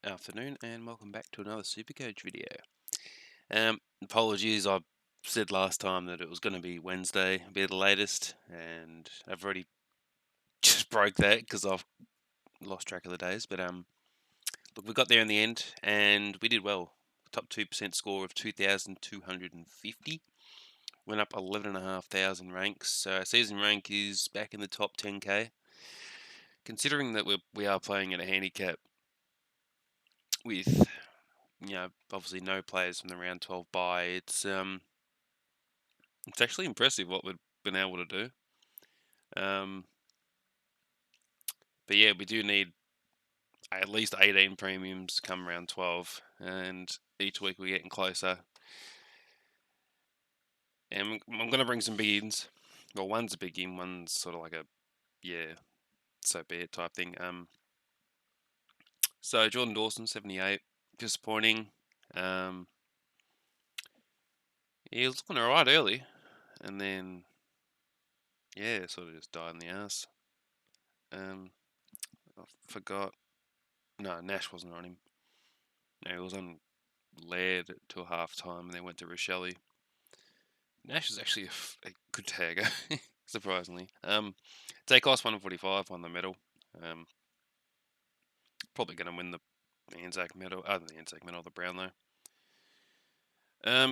afternoon, and welcome back to another Supercoach video. Apologies, I said last time that it was going to be Wednesday, be the latest, and I've already just broke that because I've lost track of the days. But look, we got there in the end, and we did well. Top 2% score of 2,250. Went up 11,500 ranks, so our season rank is back in the top 10k. Considering that we are playing at a handicap with obviously no players from the round 12 bye. It's actually impressive what we've been able to do. But yeah, we do need at least 18 premiums come round 12, and each week we're getting closer. And I'm going to bring some big ins. Well, one's a big in, one's sort of like a, so be it type thing. So Jordan Dawson, 78, disappointing. He was looking alright early, and then, sort of just died in the ass. I forgot. No, Nash wasn't on him. No, he was on Laird till half time, and then went to Rochelle. Nash is actually a good tagger, surprisingly. Take cost 145 on the medal. Probably going to win the Anzac medal, the Brownlow.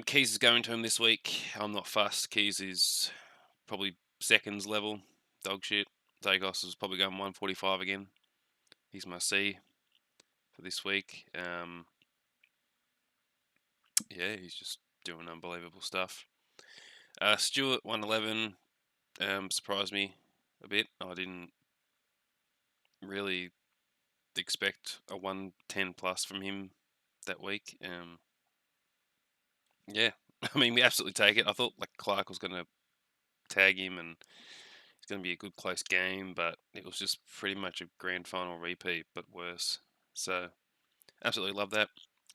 Keys is going to him this week. I'm not fussed. Keys is probably seconds level, dog shit. Dagos is probably going 145 again. He's my C for this week. He's just doing unbelievable stuff. Stewart 111 surprised me a bit. I didn't really expect a 110 plus from him that week. I mean, we absolutely take it. I thought like Clark was going to tag him and it's going to be a good close game, but it was just pretty much a grand final repeat, but worse. So absolutely love that.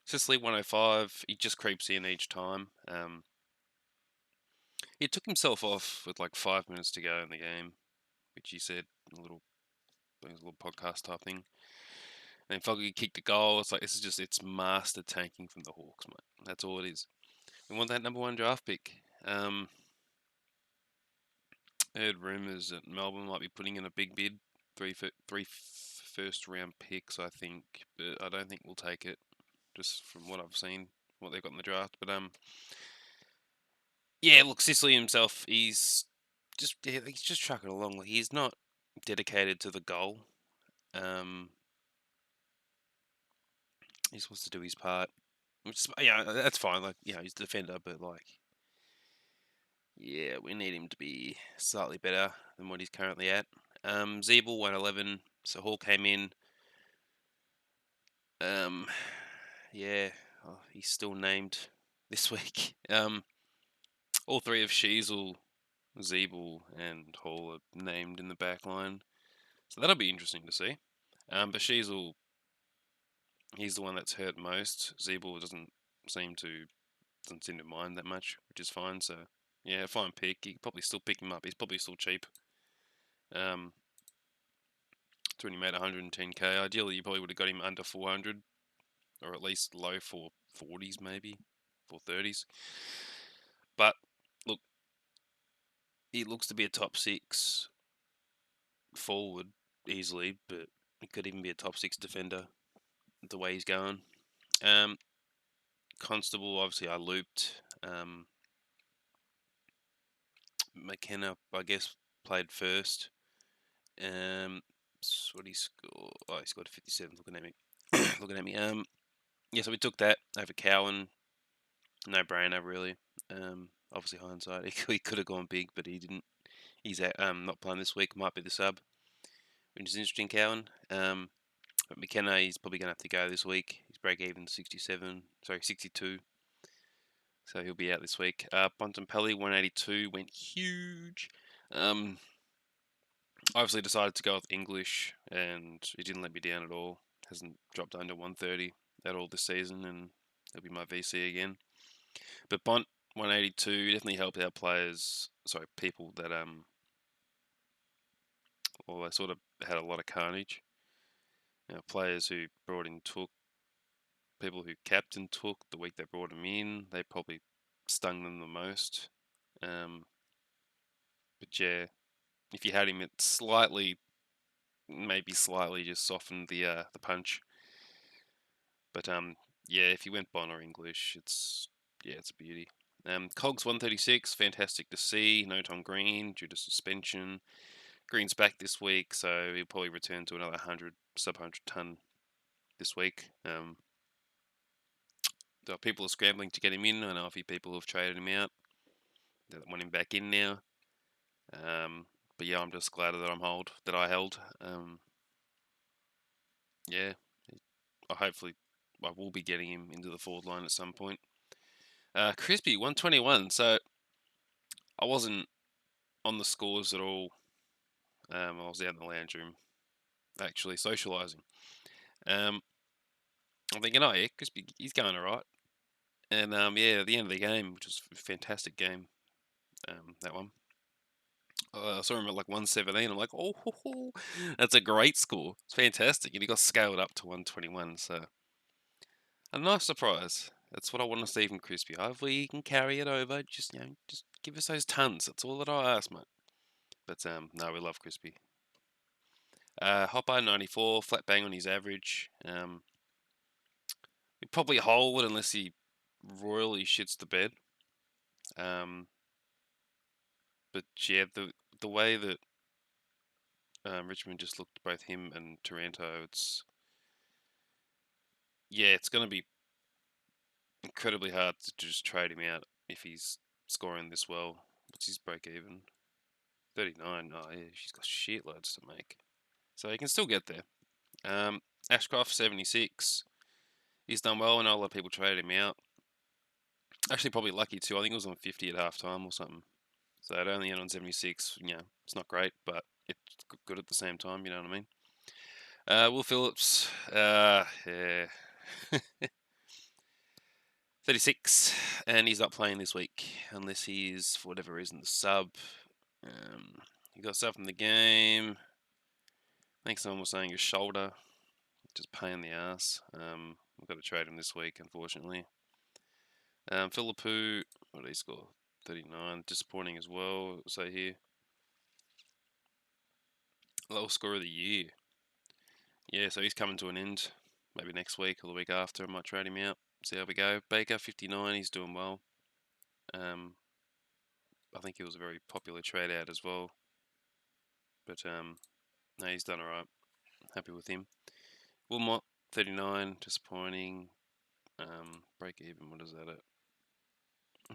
Sicily 105. He just creeps in each time. He took himself off with like 5 minutes to go in the game, which he said in a little podcast type thing. And Foggy kicked a goal. It's like it's master tanking from the Hawks, mate. That's all it is. We want that number 1 draft pick. Heard rumours that Melbourne might be putting in a big bid, three first round picks, I think, but I don't think we'll take it, just from what I've seen, what they've got in the draft. But look, Sicily himself, he's just trucking along. Like, he's not dedicated to the goal. He just wants to do his part. Which is, that's fine. Like, he's a defender, but like, we need him to be slightly better than what he's currently at. Zeeble 111. So Hall came in. He's still named this week. All three of Sheasel, Zeeble, and Hall are named in the back line. So that'll be interesting to see. But Sheasel, he's the one that's hurt most. Zeeble doesn't seem to mind that much, which is fine. So fine pick. You could probably still pick him up. He's probably still cheap. It's when he made 110k. Ideally, you probably would have got him under 400, or at least low 440s, maybe 430s. But look, he looks to be a top 6 forward easily, but he could even be a top 6 defender the way he's going. Constable, obviously, I looped. McKenna, I guess, played first. What did he score? Oh, he scored 57. Looking at me. So we took that over Cowan. No brainer, really. Obviously hindsight, he could have gone big, but he didn't. He's not playing this week. Might be the sub, which is interesting. Cowan. But McKenna, he's probably going to have to go this week. He's break even 62. So he'll be out this week. Bontempelli 182 went huge. Obviously decided to go with English, and he didn't let me down at all. Hasn't dropped under 130 at all this season, and he'll be my VC again. But Bont 182 definitely helped our people that they sort of had a lot of carnage. Players who brought in Took, people who captain took the week they brought him in, they probably stung them the most. But yeah, if you had him, it maybe slightly just softened the punch. But yeah, if you went Bond or English, it's a beauty. Cogs 136, fantastic to see. No Tom Green due to suspension. Green's back this week, so he'll probably return to another 100 ton this week. People are scrambling to get him in. I know a few people have traded him out. They want him back in now. But yeah, I'm just glad that I held. Yeah, hopefully I will be getting him into the forward line at some point. Crispy 121. So I wasn't on the scores at all. I was out in the lounge room, actually socialising. I'm thinking, oh yeah, Crispy, he's going alright. And yeah, at the end of the game, which was a fantastic game, that one. I saw him at like 117. I'm like, oh, that's a great score. It's fantastic. And he got scaled up to 121. So a nice surprise. That's what I want to see from Crispy. Hopefully he can carry it over. Just just give us those tons. That's all that I ask, mate. But no, we love Crispy. Hopper 94, flat bang on his average. He probably hold unless he royally shits the bed. But yeah, the way that Richmond just looked, both him and Taranto, it's going to be incredibly hard to just trade him out if he's scoring this well. What's his break even? 39. Oh yeah, she's got shitloads to make, so he can still get there. Ashcroft 76. He's done well, and a lot of people traded him out. Actually, probably lucky too. I think it was on 50 at half time or something. So it only ended on 76. It's not great, but it's good at the same time. You know what I mean? Will Phillips, yeah, 36, and he's not playing this week unless he's, for whatever reason, the sub. He got stuff in the game. I think someone was saying his shoulder, just pain in the ass. We've got to trade him this week, unfortunately. Philippou, what did he score? 39, disappointing as well. So here, lowest score of the year. Yeah, so he's coming to an end. Maybe next week or the week after, I might trade him out. See how we go. Baker 59, he's doing well. I think he was a very popular trade out as well. But no, he's done alright. Happy with him. Wilmot 39, disappointing. Break even, what is that at?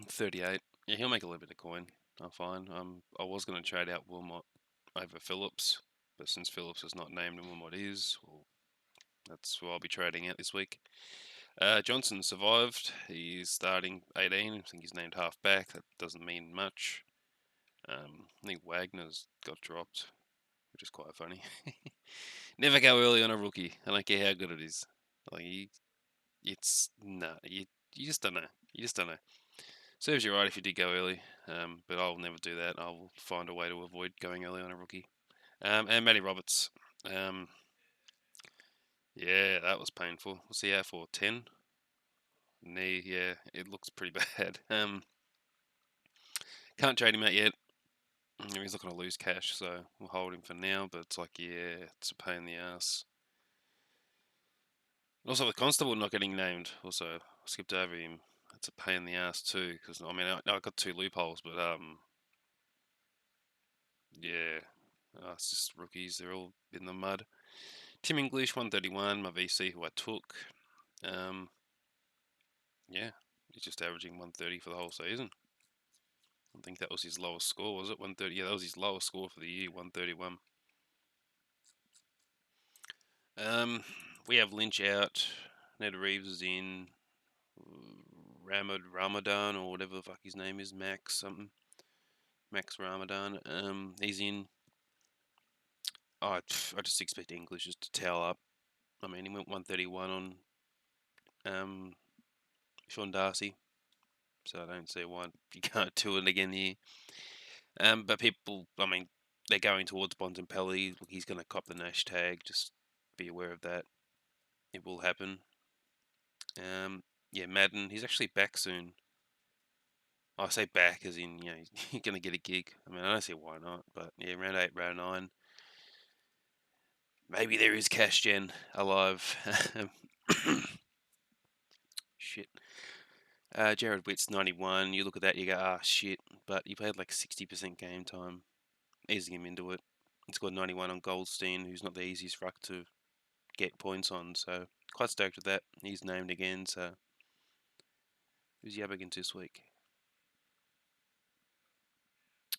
38. Yeah, he'll make a little bit of coin. I'm fine. I was going to trade out Wilmot over Phillips, but since Phillips is not named and Wilmot is, well, that's who I'll be trading out this week. Johnson survived. He's starting 18. I think he's named half back. That doesn't mean much. I think Wagner's got dropped, which is quite funny. Never go early on a rookie. I don't care how good it is. Like you just don't know. You just don't know. Serves you right if you did go early, but I'll never do that. I'll find a way to avoid going early on a rookie. And Matty Roberts. Yeah, that was painful. What's he out for? 10? Knee, yeah, it looks pretty bad. Can't trade him out yet. He's not going to lose cash, so we'll hold him for now, but it's like, yeah, it's a pain in the ass. Also, the Constable not getting named, also, skipped over him. That's a pain in the ass too, because, I mean, I got two loopholes, but, yeah, it's just rookies, they're all in the mud. Tim English, 131, my VC who I took. Yeah, he's just averaging 130 for the whole season. I think that was his lowest score, was it? 130. Yeah, that was his lowest score for the year, 131. We have Lynch out. Ned Reeves is in. Ramadan or whatever the fuck his name is, Max something. Max Ramadan. He's in. I just expect English just to towel up. I mean, he went 131 on Sean Darcy, so I don't see why you can't do it again here. But people, I mean, they're going towards Bontempelli. He's going to cop the Nash tag. Just be aware of that. It will happen. Yeah, Madden. He's actually back soon. I say back as in, he's going to get a gig. I mean, I don't see why not, but yeah, round 8, round 9. Maybe there is Cash Gen alive. Shit. Jared Witt's 91. You look at that, you go, shit. But he played like 60% game time, easing him into it. He scored 91 on Goldstein, who's not the easiest ruck to get points on. So quite stoked with that. He's named again. So who's he up against this week?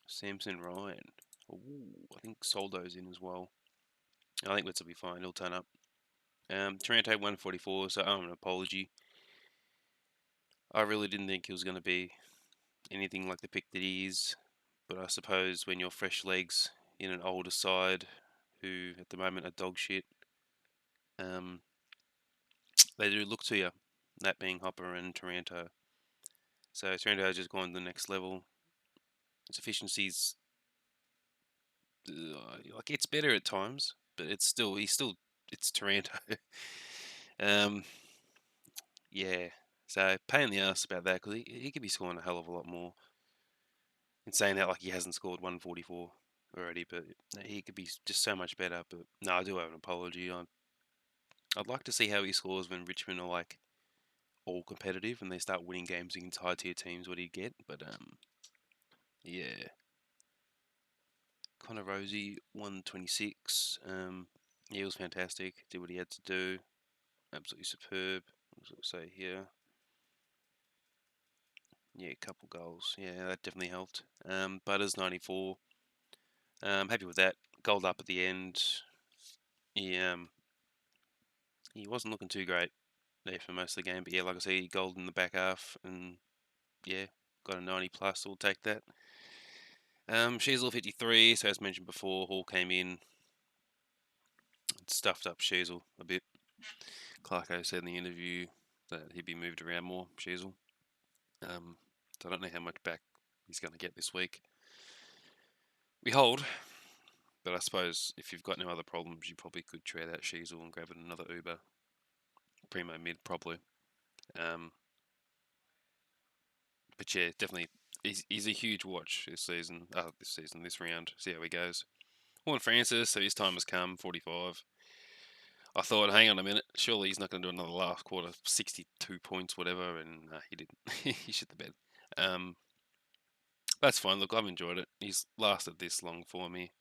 Samson Ryan. Ooh, I think Soldo's in as well. I think Witz will be fine. He'll turn up. Taranto 144. So an apology. I really didn't think he was going to be anything like the pick that he is. But I suppose when you're fresh legs in an older side who at the moment are dog shit, um, they do look to you. That being Hopper and Taranto. So Taranto has just gone to the next level. His efficiency's like it's better at times, but it's Taranto. um, yeah. So pain in the ass about that because he could be scoring a hell of a lot more. In saying that, like he hasn't scored 144 already, but he could be just so much better. But no, I do have an apology. I'd like to see how he scores when Richmond are like all competitive and they start winning games against high tier teams. What he'd get, but yeah. Connor Rosie 126. Yeah, he was fantastic. Did what he had to do. Absolutely superb. What does it say here? Yeah, a couple goals. Yeah, that definitely helped. Butters 94. Happy with that. Gold up at the end. He wasn't looking too great there for most of the game, but yeah, like I say, gold in the back half, and yeah, got a 90 plus. So we'll take that. Sheasel 53. So as mentioned before, Hall came in, and stuffed up Sheasel a bit. Clarko said in the interview that he'd be moved around more. Sheasel. So I don't know how much back he's going to get this week. We hold, but I suppose if you've got no other problems, you probably could trade out Sheasel and grab another Uber. Primo mid, probably. But yeah, definitely, he's a huge watch this season. This round. See how he goes. Warren Francis, so his time has come, 45. I thought, hang on a minute, surely he's not going to do another last quarter, 62 points, whatever, and he didn't. He shit the bed. That's fine. Look, I've enjoyed it. He's lasted this long for me.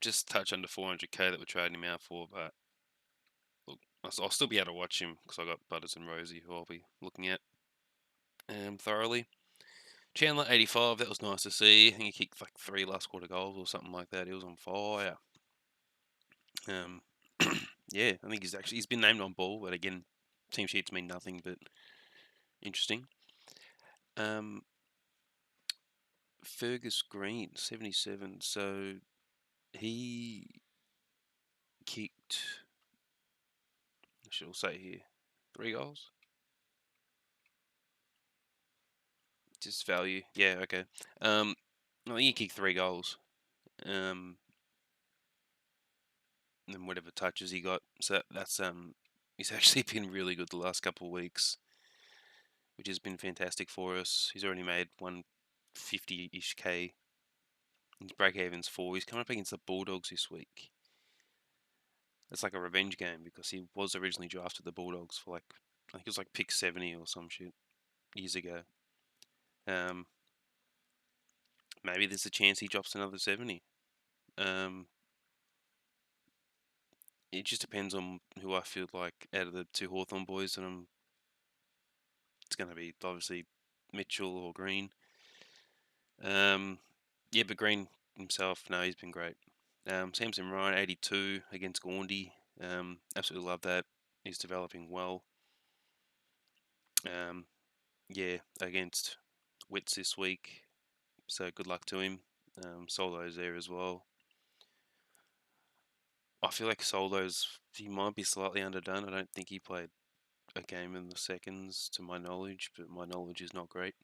Just touch under 400k that we're trading him out for, but look, I'll still be able to watch him because I got Butters and Rosie who I'll be looking at thoroughly. Chandler 85, that was nice to see. I think he kicked like 3 last quarter goals or something like that. He was on fire. Yeah, I think he's been named on ball, but again, team sheets mean nothing, but interesting. Fergus Green 77. So he kicked. I should say here 3 goals. Just value. Yeah, okay. I think he kicked 3 goals. And whatever touches he got. So that's he's actually been really good the last couple of weeks, which has been fantastic for us. He's already made 150-ish K. His break-even's 4. He's coming up against the Bulldogs this week. It's like a revenge game because he was originally drafted the Bulldogs for like, I think it was like pick 70 or some shit years ago. Maybe there's a chance he drops another 70. It just depends on who I feel like out of the 2 Hawthorn boys, and it's going to be obviously Mitchell or Green. Yeah, but Green himself, no, he's been great. Samson Ryan, 82 against Gaundy. Absolutely love that. He's developing well. Yeah, against Wits this week. So good luck to him. Solo's there as well. I feel like he might be slightly underdone. I don't think he played a game in the seconds to my knowledge, but my knowledge is not great.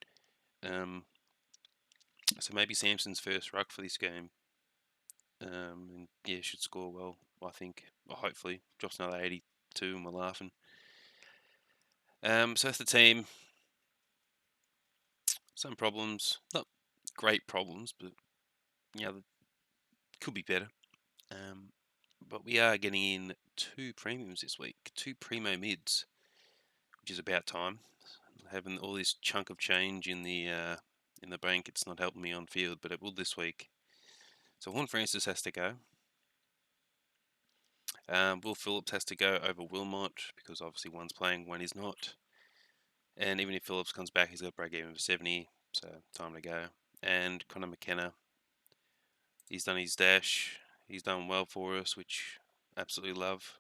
So maybe Samson's first ruck for this game. And yeah, should score well, I think. Hopefully. Drops another 82 and we're laughing. So that's the team. Some problems, not great problems, but could be better. But we are getting in 2 premiums this week, 2 primo mids, which is about time. Having all this chunk of change in the bank, it's not helping me on field, but it will this week. So Horn Francis has to go. Will Phillips has to go over Wilmot because obviously one's playing, one is not. And even if Phillips comes back, he's got to break even for 70, so time to go. And Connor McKenna, he's done his dash. He's done well for us, which I absolutely love.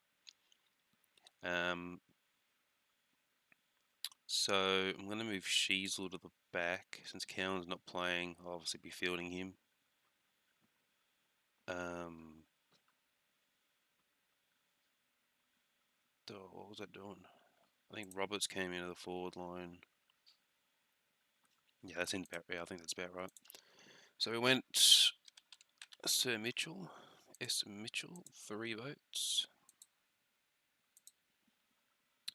So I'm going to move Sheasel to the back. Since Cowan's not playing, I'll obviously be fielding him. What was I doing? I think Roberts came into the forward line. Yeah, that's in about. Yeah, I think that's about right. So we went Sir Mitchell, S. Mitchell, 3 votes.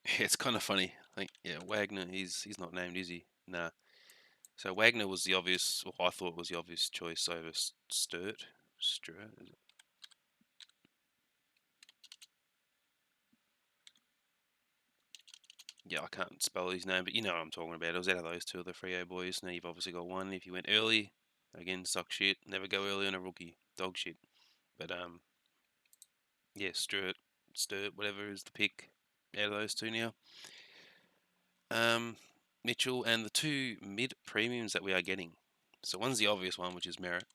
Yeah, it's kind of funny. I think Wagner. He's not named, is he? Nah. So Wagner was the obvious. Well, I thought was the obvious choice over Sturt. Sturt. Is it? Yeah, I can't spell his name, but you know what I'm talking about. It was out of those two of the Freo boys. Now you've obviously got one. If you went early, again, suck shit. Never go early on a rookie. Dog shit. But yeah, Sturt, whatever is the pick out of those two now. Mitchell and the 2 mid premiums that we are getting. So one's the obvious one, which is Merritt.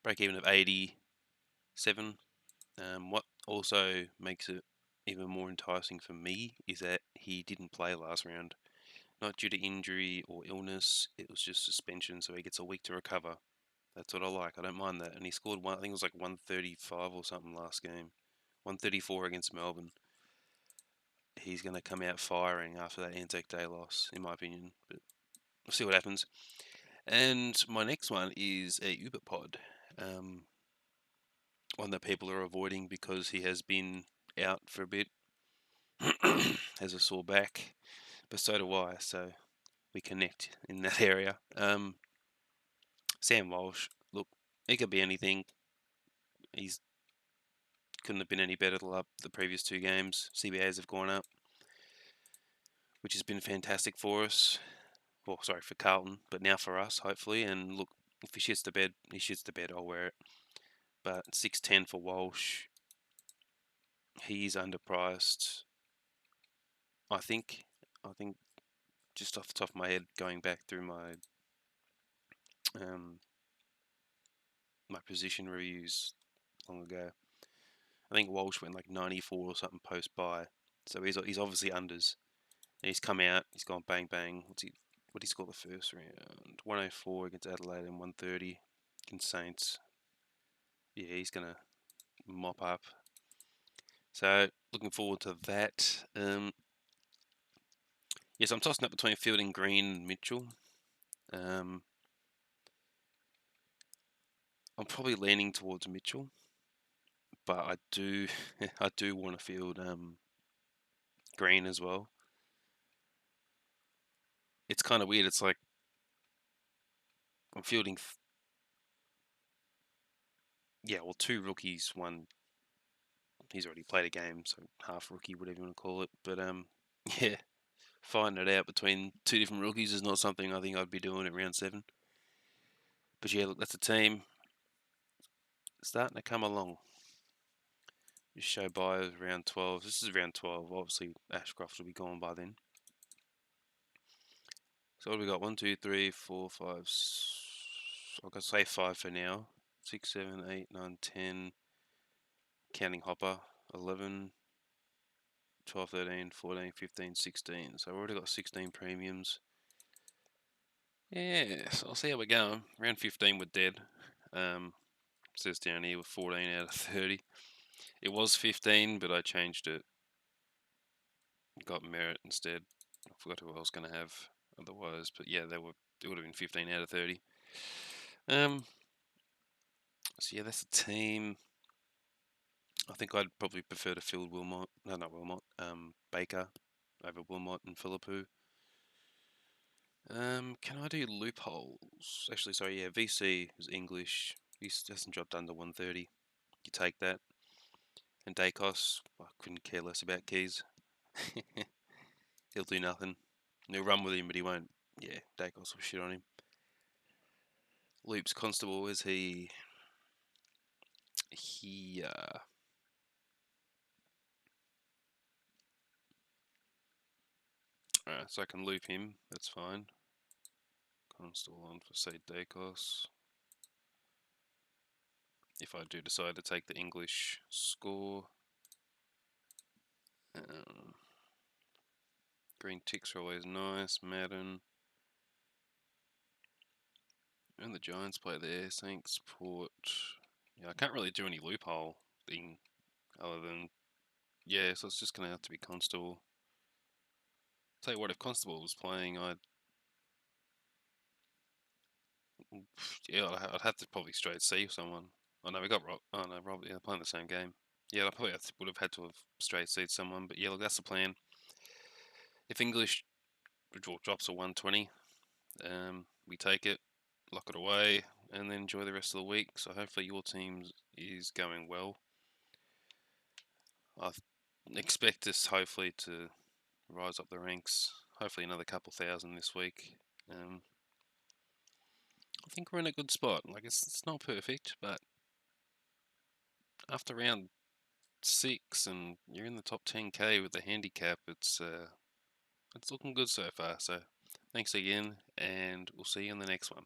Break even of 87. What also makes it even more enticing for me is that he didn't play last round. Not due to injury or illness, it was just suspension, so he gets a week to recover. That's what I like. I don't mind that. And he scored one, I think it was like 135 or something last game. 134 against Melbourne. He's going to come out firing after that Anzac Day loss, in my opinion. But we'll see what happens. And my next one is a Uber pod. One that people are avoiding because he has been out for a bit. Has a sore back. But so do I, so we connect in that area. Sam Walsh, look, he could be anything. He's couldn't have been any better the previous 2 games. CBAs have gone up, which has been fantastic for us. Well, sorry, for Carlton, but now for us, hopefully. And look, if he shits the bed, he shits the bed, I'll wear it. But 610 for Walsh, he's underpriced. I think just off the top of my head, going back through my my position reviews long ago, I think Walsh went like 94 or something post buy. So he's obviously unders. And he's come out, he's gone bang bang. What did he score the first round? 104 against Adelaide and 130 against Saints. Yeah, he's gonna mop up. So looking forward to that. Yes, I'm tossing up between Fielding, Green, and Mitchell. I'm probably leaning towards Mitchell, but I do I do want to field Green as well. It's kind of weird. It's like I'm fielding. Yeah, well, 2 rookies. One, he's already played a game, so half rookie, whatever you want to call it. But yeah, finding it out between 2 different rookies is not something I think I'd be doing at round 7. But yeah, look, that's a team starting to come along. Just show buyers round 12. This is round 12. Obviously, Ashcroft will be gone by then. So what have we got? 1, 2, 3, 4, 5. I'll say 5 for now. 6, 7, 8, 9, 10. Counting Hopper. 11, 12, 13, 14, 15, 16. So we've already got 16 premiums. Yeah, so I'll see how we're going. Round 15 we're dead. Says down here with 14 out of 30. It was 15, but I changed it. Got Merritt instead. I forgot who I was going to have otherwise, but yeah, it would have been 15 out of 30. So yeah, that's a team. I think I'd probably prefer to field Wilmot. No, not Wilmot. Baker. over Wilmot and Philippou. Can I do loopholes? Actually, sorry, yeah, VC is English. He hasn't dropped under 130. You take that. And Dacos, I couldn't care less about Keys. He'll do nothing. He'll run with him, but he won't. Yeah, Dacos will shit on him. Loops Constable, is he? Alright, so I can loop him. That's fine. Constable on for, say, Dacos. If I do decide to take the English score. Green ticks are always nice. Madden. And the Giants play there. Saints, Port. Yeah, I can't really do any loophole thing other than, yeah, so it's just going to have to be Constable. Tell you what, if Constable was playing, I'd have to probably straight see someone. Oh no, we got Rob. Oh no, Rob. Yeah, playing the same game. Yeah, I probably would have had to have straight seed someone. But yeah, look, that's the plan. If English drops a 120, we take it, lock it away, and then enjoy the rest of the week. So hopefully your team is going well. I expect us hopefully to rise up the ranks. Hopefully another couple thousand this week. I think we're in a good spot. Like it's not perfect, but after round 6 and you're in the top 10k with the handicap, it's looking good so far. So thanks again, and we'll see you in the next one.